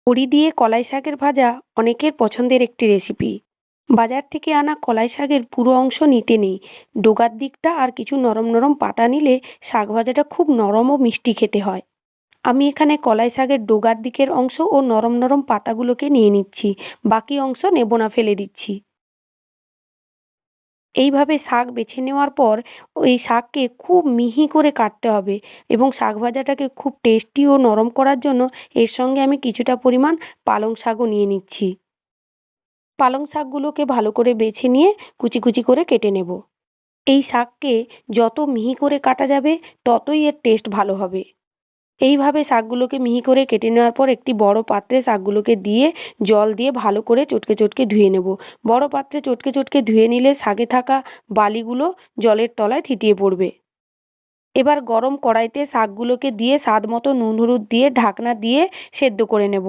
বড়ি দিয়ে কলাই শাকের ভাজা অনেকের পছন্দের একটি রেসিপি। বাজার থেকে আনা কলাই শাকের পুরো অংশ নিতে নেই, ডোগার দিকটা আর কিছু নরম নরম পাতা নিলে শাক ভাজাটা খুব নরম ও মিষ্টি খেতে হয়। আমি এখানে কলাই শাকের ডোগার দিকের অংশ ও নরম নরম পাতাগুলোকে নিয়ে নিচ্ছি, বাকি অংশ নেব না, ফেলে দিচ্ছি। এইভাবে শাক বেছে নেওয়ার পর ওই শাককে খুব মিহি করে কাটতে হবে এবং শাক ভাজাটাকে খুব টেস্টি ও নরম করার জন্য এর সঙ্গে আমি কিছুটা পরিমাণ পালং শাকও নিয়ে নিচ্ছি। পালং শাকগুলোকে ভালো করে বেছে নিয়ে কুচি কুচি করে কেটে নেব। এই শাককে যত মিহি করে কাটা যাবে ততই এর টেস্ট ভালো হবে। এইভাবে শাকগুলোকে মিহি করে কেটে নেওয়ার পর একটি বড় পাত্রে শাকগুলোকে দিয়ে জল দিয়ে ভালো করে চটকে চটকে ধুয়ে নেব। বড় পাত্রে চটকে চটকে ধুয়ে নিলে শাকে থাকা বালিগুলো জলের তলায় থিতিয়ে পড়বে। এবার গরম কড়াইতে শাকগুলোকে দিয়ে স্বাদ মতো নুন হলুদ দিয়ে ঢাকনা দিয়ে সেদ্ধ করে নেব।